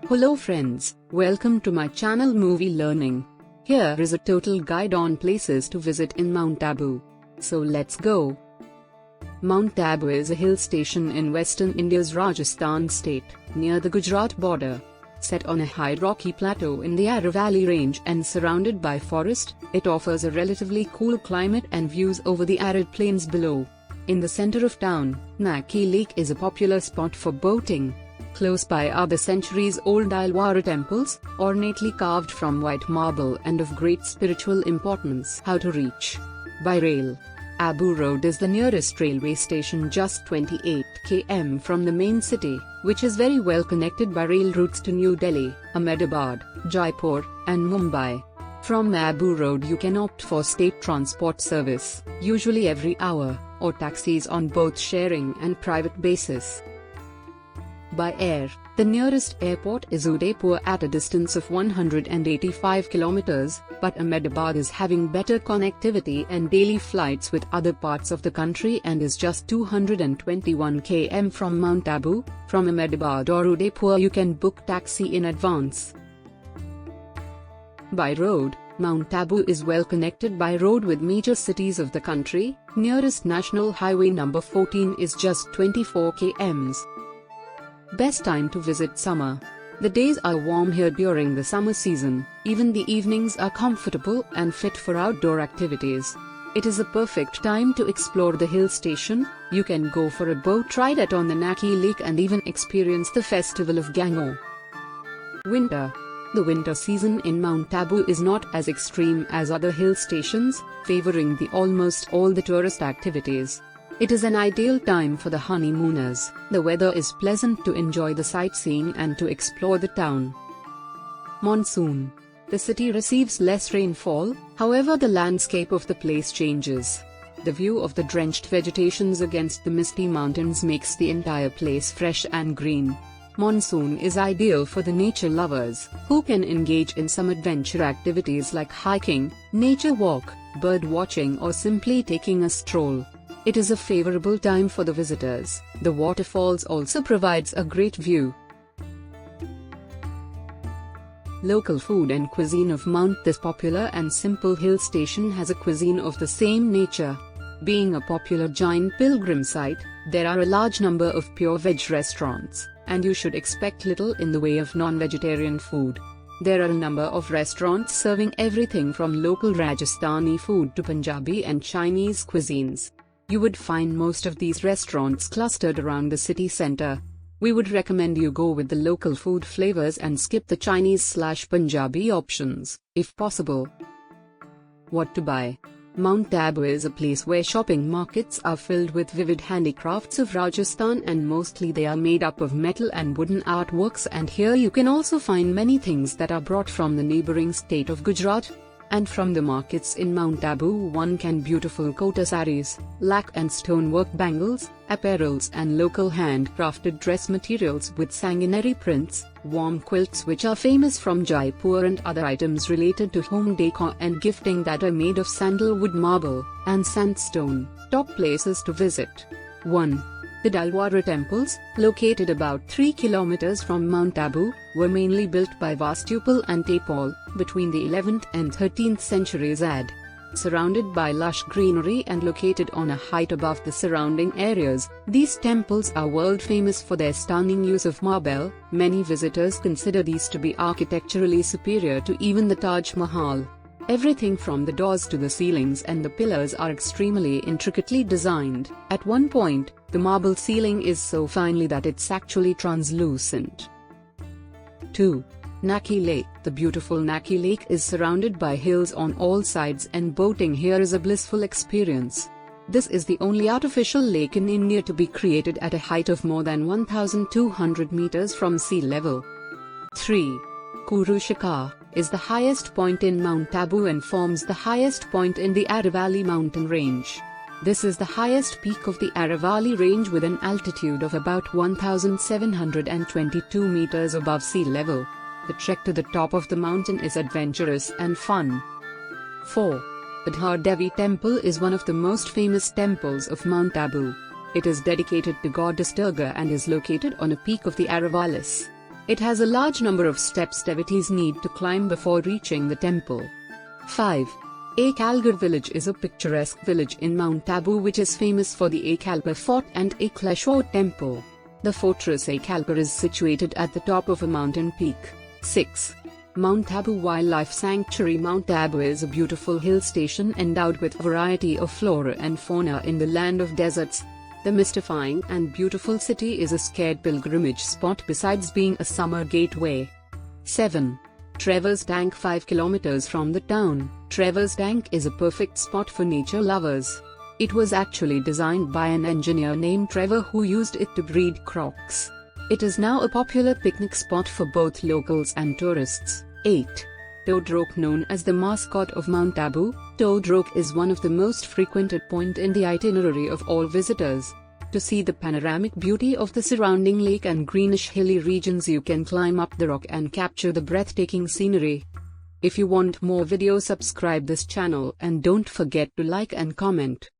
Hello friends, welcome to my channel Movie Learning. Here is a total guide on places to visit in Mount Abu. So let's go. Mount Abu is a hill station in western India's Rajasthan state, near the Gujarat border. Set on a high rocky plateau in the Aravalli range and surrounded by forest, it offers a relatively cool climate and views over the arid plains below. In the center of town, Naki Lake is a popular spot for boating. Close by are the centuries-old Dilwara temples, ornately carved from white marble and of great spiritual importance. How to reach? By rail. Abu Road is the nearest railway station, just 28 km from the main city, which is very well connected by rail routes to New Delhi, Ahmedabad, Jaipur, and Mumbai. From Abu Road you can opt for state transport service, usually every hour, or taxis on both sharing and private basis. By air, the nearest airport is Udaipur at a distance of 185 kilometers, but Ahmedabad is having better connectivity and daily flights with other parts of the country and is just 221 km from Mount Abu. From Ahmedabad or Udaipur you can book taxi in advance. By road, Mount Abu is well connected by road with major cities of the country. Nearest National Highway number 14 is just 24 km. Best time to visit summer. The days are warm here during the summer season, even the evenings are comfortable and fit for outdoor activities. It is a perfect time to explore the hill station. You can go for a boat ride on the Naki Lake and even experience the festival of Gango. Winter. The winter season in Mount Abu is not as extreme as other hill stations, favoring almost all the tourist activities. It is an ideal time for the honeymooners. The weather is pleasant to enjoy the sightseeing and to explore the town. Monsoon. The city receives less rainfall, however the landscape of the place changes. The view of the drenched vegetations against the misty mountains makes the entire place fresh and green. Monsoon is ideal for the nature lovers, who can engage in some adventure activities like hiking, nature walk, bird watching or simply taking a stroll. It is a favorable time for the visitors. The waterfalls also provides a great view. Local food and cuisine of Mount. This popular and simple hill station has a cuisine of the same nature. Being a popular Jain pilgrim site, there are a large number of pure veg restaurants, and you should expect little in the way of non-vegetarian food. There are a number of restaurants serving everything from local Rajasthani food to Punjabi and Chinese cuisines. You would find most of these restaurants clustered around the city center. We would recommend you go with the local food flavors and skip the Chinese/Punjabi options, if possible. What to buy? Mount Abu is a place where shopping markets are filled with vivid handicrafts of Rajasthan, and mostly they are made up of metal and wooden artworks, and here you can also find many things that are brought from the neighboring state of Gujarat. And from the markets in Mount Abu one can beautiful kota saris, lac and stonework bangles, apparels and local handcrafted dress materials with sanguinary prints, warm quilts which are famous from Jaipur, and other items related to home decor and gifting that are made of sandalwood marble and sandstone. Top places to visit. 1. The Dilwara temples, located about 3 kilometers from Mount Abu, were mainly built by Vastupal and Taipal, between the 11th and 13th centuries AD. Surrounded by lush greenery and located on a height above the surrounding areas, these temples are world famous for their stunning use of marble. Many visitors consider these to be architecturally superior to even the Taj Mahal. Everything from the doors to the ceilings and the pillars are extremely intricately designed. At one point, the marble ceiling is so finely that it's actually translucent. 2. Naki Lake. The beautiful Naki Lake is surrounded by hills on all sides, and boating here is a blissful experience. This is the only artificial lake in India to be created at a height of more than 1,200 meters from sea level. 3. Kuru Shikar is the highest point in Mount Abu and forms the highest point in the Aravalli mountain range. This is the highest peak of the Aravalli range with an altitude of about 1,722 meters above sea level. The trek to the top of the mountain is adventurous and fun. 4. Adhar Devi Temple is one of the most famous temples of Mount Abu. It is dedicated to goddess Durga and is located on a peak of the Aravallis. It has a large number of steps devotees need to climb before reaching the temple. 5. Akalgarh village is a picturesque village in Mount Abu which is famous for the Akalpa fort and Akleshwar temple. The fortress Akalgarh is situated at the top of a mountain peak. 6. Mount Abu Wildlife Sanctuary. Mount Abu is a beautiful hill station endowed with a variety of flora and fauna in the land of deserts. The mystifying and beautiful city is a scared pilgrimage spot besides being a summer gateway. 7. Trevor's Tank. 5 kilometers from the town, Trevor's Tank is a perfect spot for nature lovers. It was actually designed by an engineer named Trevor who used it to breed crocs. It is now a popular picnic spot for both locals and tourists. 8. Toad Rock. Known as the mascot of Mount Abu, Toad Rock is one of the most frequented point in the itinerary of all visitors. To see the panoramic beauty of the surrounding lake and greenish hilly regions, you can climb up the rock and capture the breathtaking scenery. If you want more videos, subscribe this channel and don't forget to like and comment.